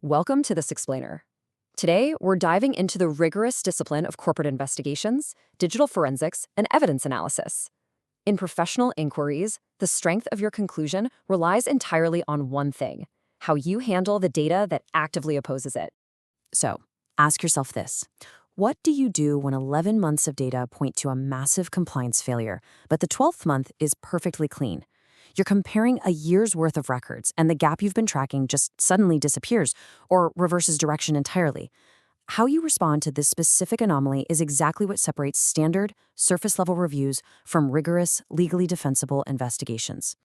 Welcome to This Explainer. Today, we're diving into the rigorous discipline of corporate investigations, digital forensics, and evidence analysis. In professional inquiries, the strength of your conclusion relies entirely on one thing: how you handle the data that actively opposes it. So, ask yourself this. What do you do when 11 months of data point to a massive compliance failure, but the 12th month is perfectly clean? You're comparing a year's worth of records, and the gap you've been tracking just suddenly disappears or reverses direction entirely. How you respond to this specific anomaly is exactly what separates standard, surface-level reviews from rigorous, legally defensible investigations.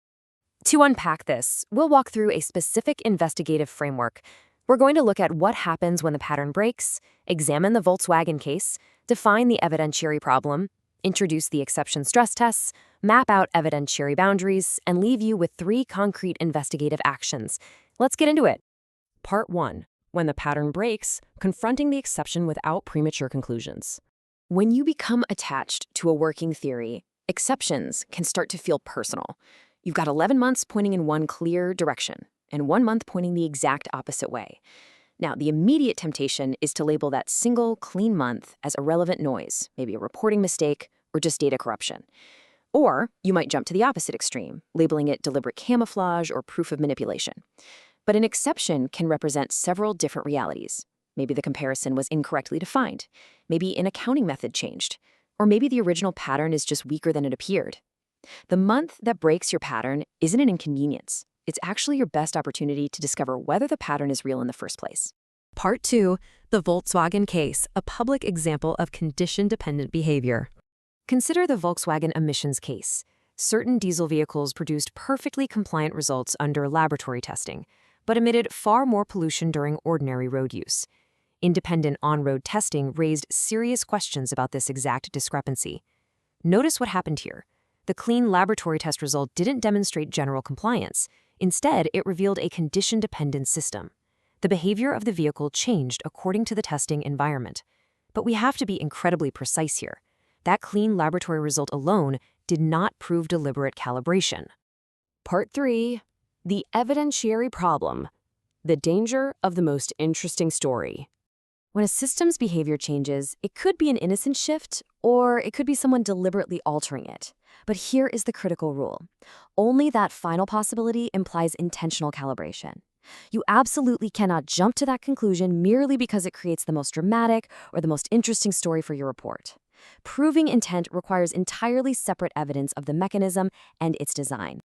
To unpack this, we'll walk through a specific investigative framework. We're going to look at what happens when the pattern breaks, examine the Volkswagen case, define the evidentiary problem, introduce the exception stress tests, map out evidentiary boundaries, and leave you with 3 concrete investigative actions. Let's get into it. Part 1. When the pattern breaks, confronting the exception without premature conclusions. When you become attached to a working theory, exceptions can start to feel personal. You've got 11 months pointing in one clear direction, and 1 month pointing the exact opposite way. Now, the immediate temptation is to label that single, clean month as irrelevant noise, maybe a reporting mistake or just data corruption. Or you might jump to the opposite extreme, labeling it deliberate camouflage or proof of manipulation. But an exception can represent several different realities. Maybe the comparison was incorrectly defined. Maybe an accounting method changed. Or maybe the original pattern is just weaker than it appeared. The month that breaks your pattern isn't an inconvenience. It's actually your best opportunity to discover whether the pattern is real in the first place. Part 2. The Volkswagen case, a public example of condition-dependent behavior. Consider the Volkswagen emissions case. Certain diesel vehicles produced perfectly compliant results under laboratory testing, but emitted far more pollution during ordinary road use. Independent on-road testing raised serious questions about this exact discrepancy. Notice what happened here. The clean laboratory test result didn't demonstrate general compliance. Instead, it revealed a condition-dependent system. The behavior of the vehicle changed according to the testing environment. But we have to be incredibly precise here. That clean laboratory result alone did not prove deliberate calibration. Part 3. The evidentiary problem. The danger of the most interesting story. When a system's behavior changes, it could be an innocent shift, or it could be someone deliberately altering it. But here is the critical rule. Only that final possibility implies intentional calibration. You absolutely cannot jump to that conclusion merely because it creates the most dramatic or the most interesting story for your report. Proving intent requires entirely separate evidence of the mechanism and its design.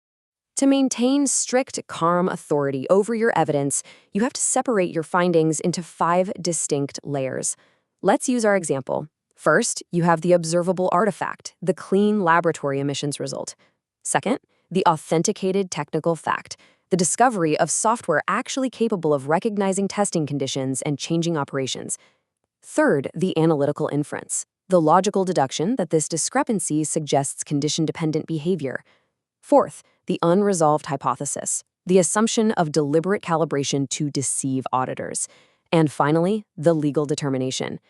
To maintain strict, calm authority over your evidence, you have to separate your findings into 5 distinct layers. Let's use our example. First, you have the observable artifact, the clean laboratory emissions result. Second, the authenticated technical fact, the discovery of software actually capable of recognizing testing conditions and changing operations. Third, the analytical inference, the logical deduction that this discrepancy suggests condition-dependent behavior. Fourth, the unresolved hypothesis, the assumption of deliberate calibration to deceive auditors. And finally, the legal determination.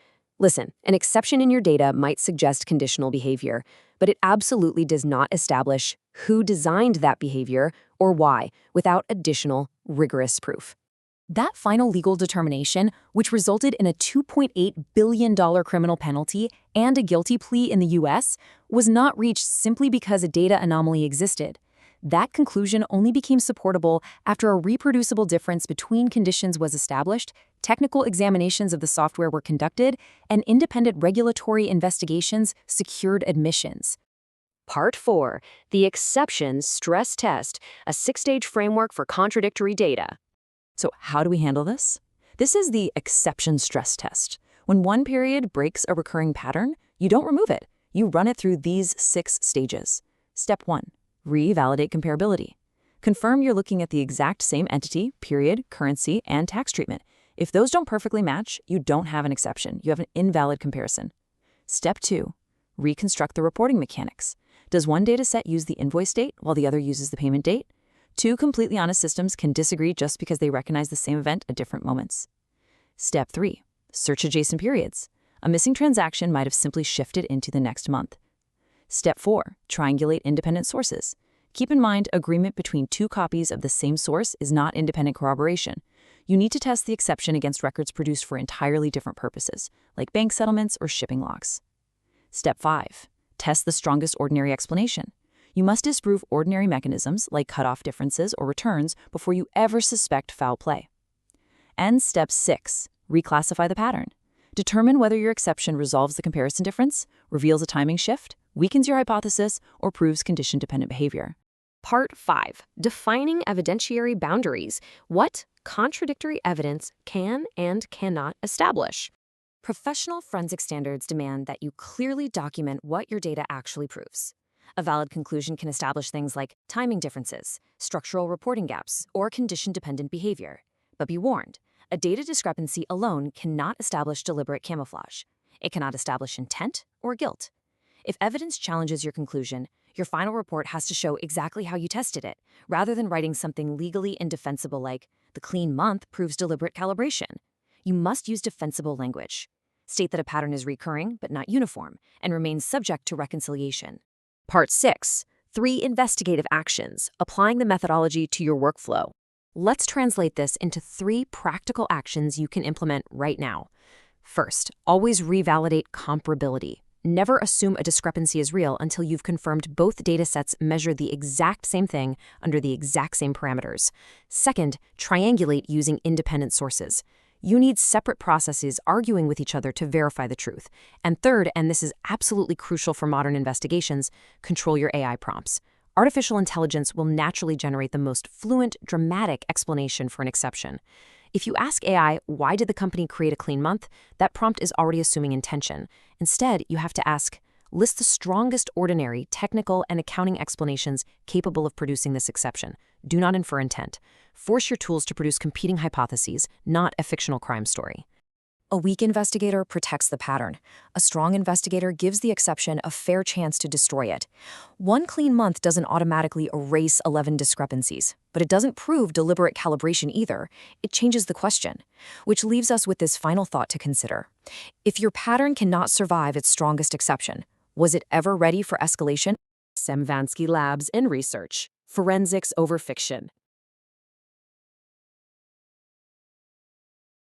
Listen, an exception in your data might suggest conditional behavior, but it absolutely does not establish who designed that behavior or why without additional, rigorous proof. That final legal determination, which resulted in a $2.8 billion criminal penalty and a guilty plea in the U.S., was not reached simply because a data anomaly existed. That conclusion only became supportable after a reproducible difference between conditions was established, technical examinations of the software were conducted, and independent regulatory investigations secured admissions. Part 4. The exception stress test, a 6-stage framework for contradictory data. So how do we handle this? This is the exception stress test. When one period breaks a recurring pattern, you don't remove it. You run it through these 6 stages. Step 1. Revalidate comparability. Confirm you're looking at the exact same entity, period, currency, and tax treatment. If those don't perfectly match, you don't have an exception. You have an invalid comparison. Step 2. Reconstruct the reporting mechanics. Does one dataset use the invoice date while the other uses the payment date? 2 completely honest systems can disagree just because they recognize the same event at different moments. Step 3. Search adjacent periods. A missing transaction might have simply shifted into the next month. Step 4. Triangulate independent sources. Keep in mind, agreement between 2 copies of the same source is not independent corroboration. You need to test the exception against records produced for entirely different purposes, like bank settlements or shipping logs. Step 5. Test the strongest ordinary explanation. You must disprove ordinary mechanisms like cutoff differences or returns before you ever suspect foul play. And Step 6. Reclassify the pattern. Determine whether your exception resolves the comparison difference, reveals a timing shift, weakens your hypothesis, or proves condition-dependent behavior. Part 5. Defining evidentiary boundaries. What contradictory evidence can and cannot establish. Professional forensic standards demand that you clearly document what your data actually proves. A valid conclusion can establish things like timing differences, structural reporting gaps, or condition-dependent behavior. But be warned, a data discrepancy alone cannot establish deliberate camouflage. It cannot establish intent or guilt. If evidence challenges your conclusion, your final report has to show exactly how you tested it, rather than writing something legally indefensible like, the clean month proves deliberate calibration. You must use defensible language. State that a pattern is recurring but not uniform, and remains subject to reconciliation. Part 6. 3 investigative actions, applying the methodology to your workflow. Let's translate this into 3 practical actions you can implement right now. First, always revalidate comparability. Never assume a discrepancy is real until you've confirmed both datasets measure the exact same thing under the exact same parameters. Second, triangulate using independent sources. You need separate processes arguing with each other to verify the truth. And third, and this is absolutely crucial for modern investigations, control your AI prompts. Artificial intelligence will naturally generate the most fluent, dramatic explanation for an exception. If you ask AI, why did the company create a clean month, that prompt is already assuming intention. Instead, you have to ask, list the strongest ordinary, technical, and accounting explanations capable of producing this exception. Do not infer intent. Force your tools to produce competing hypotheses, not a fictional crime story. A weak investigator protects the pattern. A strong investigator gives the exception a fair chance to destroy it. One clean month doesn't automatically erase 11 discrepancies, but it doesn't prove deliberate calibration either. It changes the question, which leaves us with this final thought to consider. If your pattern cannot survive its strongest exception, was it ever ready for escalation? Semvanski Labs in Research. Forensics over fiction.